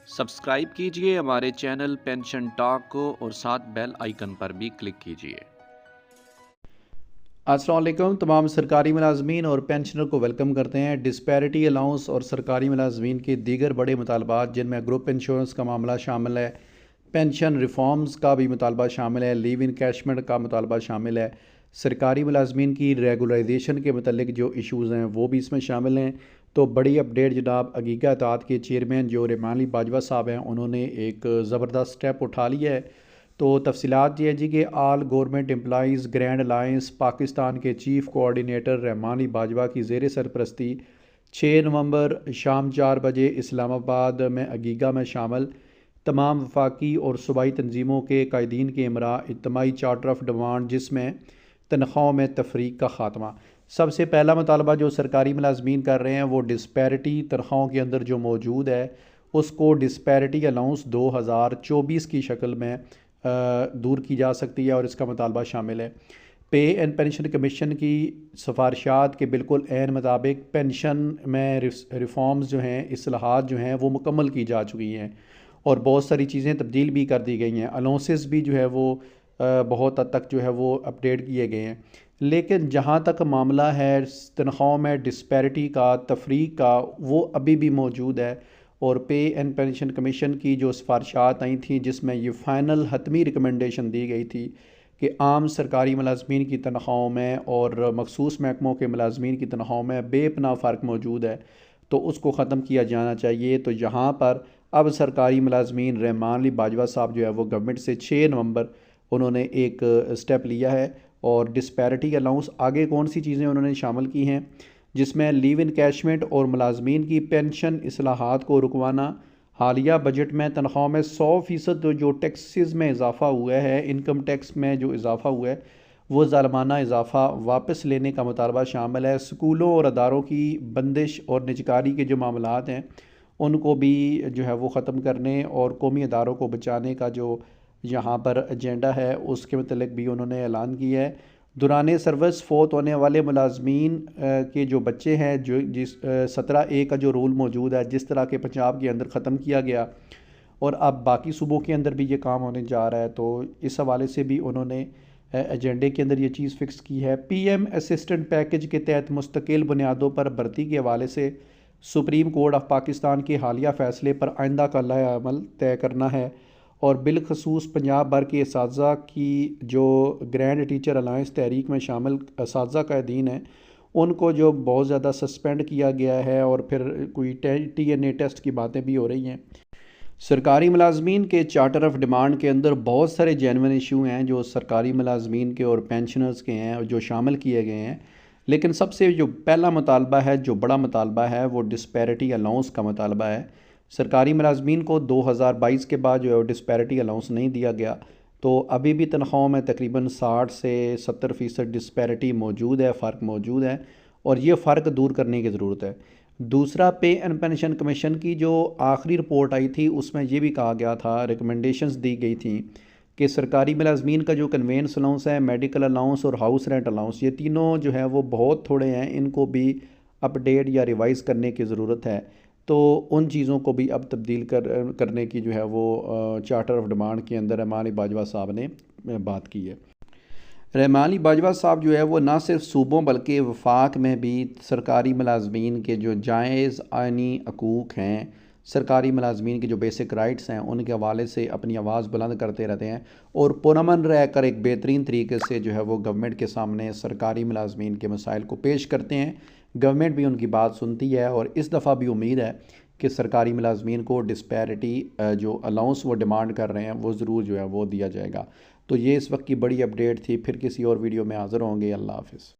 Subscribe कीजिए हमारे channel pension talk को और साथ बेल आइकन पर भी क्लिक कीजिए। अस्सलाम वालेकुम। तमाम सरकारी मुलाजमीन और पेंशनर को वेलकम करते हैं। डिस्पैरिटी अलाउंस और सरकारी मुलाजमीन के दीगर बड़े मुतालबात जिनमें ग्रुप इंश्योरेंस का मामला शामिल है, पेंशन रिफॉर्म्स का भी मुतालबा शामिल है, लीव इनकैशमेंट का मुतालबा शामिल है, सरकारी मुलाजमीन की रेगुलराइजेशन के मतलब जो इशूज़ हैं वो भी इसमें शामिल हैं। तो बड़ी अपडेट जनाब अकीका इत्तेहाद के चेयरमैन जो रेहमान अली बाजवा साहब हैं उन्होंने एक ज़बरदस्त स्टेप उठा लिया है। तो तफसीलात ये है जी कि all government employees grand alliance Pakistan के चीफ़ कोऑर्डिनेटर रहमान अली बाजवा की ज़ेर सरपरस्ती 6 नवंबर शाम 4 बजे इस्लामाबाद में अगीगा में शामिल तमाम वफाकी और सूबाई तंजीमों के कायदीन के हमरा इज्तिमाई चार्टर ऑफ डिमांड जिसमें तनख्वाहों में तफरीक का ख़ात्मा। सबसे पहला मुतालबा जो सरकारी मुलाजमीन कर रहे हैं वो डिस्पैरिटी तनख्वाहों के अंदर जो मौजूद है उसको डिस्पैरिटी अलाउंस 2024 की शक्ल में दूर की जा सकती है और इसका मुतालबा शामिल है। पे एंड पेंशन कमीशन की सिफारिशात के बिल्कुल ऐन मुताबिक पेंशन में रिफॉर्म्स जो हैं, इस्लाहात जो हैं वो मुकम्मल की जा चुकी हैं और बहुत सारी चीज़ें तब्दील भी कर दी गई हैं। अलाउंसेस भी जो है वो बहुत हद तक जो है वो अपडेट किए गए हैं। लेकिन जहाँ तक मामला है तनख्वाहों में डिस्पैरिटी का, तफरीक का, वो अभी भी मौजूद है और पे एंड पेंशन कमीशन की जो सिफारिशात आई थी जिसमें ये फ़ाइनल हतमी रिकमेंडेशन दी गई थी कि आम सरकारी मुलाजमीन की तनख्वाहों में और मखसूस महकमों के मुलाजमीन की तनख्वाहों में बेपनाह फ़र्क मौजूद है, तो उसको ख़त्म किया जाना चाहिए। तो यहाँ पर अब सरकारी मुलाजमीन रहमान अली बाजवा साहब जो है वो गवर्नमेंट से 6 नवंबर उन्होंने एक स्टेप लिया है और डिस्पैरिटी अलाउंस आगे कौन सी चीज़ें उन्होंने शामिल की हैं जिसमें लीव इनकैशमेंट और मुलाजमीन की पेंशन इस्लाहात को रुकवाना, हालिया बजट में तनख्वाह में 100% जो टैक्सेस में इजाफ़ा हुआ है, इनकम टैक्स में जो इजाफ़ा हुआ है वो ज़ालमाना इजाफ़ा वापस लेने का मुतालबा शामिल है। स्कूलों और अदारों की बंदिश और निजकारी के जो मामलात हैं उनको भी जो है वो ख़त्म करने और कौमी अदारों को बचाने का जो यहाँ पर एजेंडा है उसके मतलब भी उन्होंने ऐलान किया है। दौरान सर्विस फ़ौत होने वाले मुलाजमीन के जो बच्चे हैं जो 17A का जो रूल मौजूद है जिस तरह के पंजाब के अंदर ख़त्म किया गया और अब बाकी सूबों के अंदर भी ये काम होने जा रहा है, तो इस हवाले से भी उन्होंने एजेंडे के अंदर ये चीज़ फ़िक्स की है। PM असिस्टेंट पैकेज के तहत मुस्तकिल बुनियादों पर भर्ती के हवाले से सुप्रीम कोर्ट ऑफ पाकिस्तान के हालिया फ़ैसले पर आइंदा का अमल तय करना है और बिलखसूस पंजाब भर के इसातिज़ा की जो ग्रैंड टीचर अलायंस तहरीक में शामिल इसातिज़ा कायदीन हैं उनको जो बहुत ज़्यादा सस्पेंड किया गया है और फिर कोई TNA टेस्ट की बातें भी हो रही हैं। सरकारी मुलाजमीन के चार्टर ऑफ डिमांड के अंदर बहुत सारे जेनवन इशू हैं जो सरकारी मुलाजमीन के और पेंशनर्स के हैं जो शामिल किए गए हैं, लेकिन सबसे जो पहला मुतालबा है, जो बड़ा मुतालबा है, वो डिस्पैरिटी अलाउंस का मुतालबा है। सरकारी मुलाजमीन को 2022 के बाद जो है डिस्पैरिटी अलाउंस नहीं दिया गया, तो अभी भी तनख्वाहों में तकरीबन 60 से 70% डिस्पैरिटी मौजूद है, फ़र्क मौजूद है और ये फ़र्क दूर करने की ज़रूरत है। दूसरा, पे एंड पेंशन कमीशन की जो आखिरी रिपोर्ट आई थी उसमें ये भी कहा गया था, रिकमेंडेशंस दी गई थी कि सरकारी मुलाजमीन का जो कन्वेंस अलाउंस है, मेडिकल अलाउंस और हाउस रेंट अलाउंस, ये तीनों जो है वो बहुत थोड़े हैं, इनको भी अपडेट या रिवाइज़ करने की ज़रूरत है। तो उन चीज़ों को भी अब तब्दील करने की जो है वो चार्टर ऑफ डिमांड के अंदर रहमान अली बाजवा साहब ने बात की है। रहमान अली बाजवा साहब जो है वो ना सिर्फ सूबों बल्कि वफाक में भी सरकारी मुलाजमीन के जो जायज़ आइनी हकूक़ हैं, सरकारी मुलाजमीन के जो बेसिक राइट्स हैं उनके हवाले से अपनी आवाज़ बुलंद करते रहते हैं और पुरअमन रह कर एक बेहतरीन तरीके से जो है वो गवर्नमेंट के सामने सरकारी मुलाजमीन के मसाइल को पेश करते हैं। गवर्नमेंट भी उनकी बात सुनती है और इस दफ़ा भी उम्मीद है कि सरकारी मुलाजमीन को डिस्पैरिटी जो अलाउंस वो डिमांड कर रहे हैं वो ज़रूर जो है वो दिया जाएगा। तो ये इस वक्त की बड़ी अपडेट थी। फिर किसी और वीडियो में हाज़िर होंगे। अल्लाह हाफ़िज़।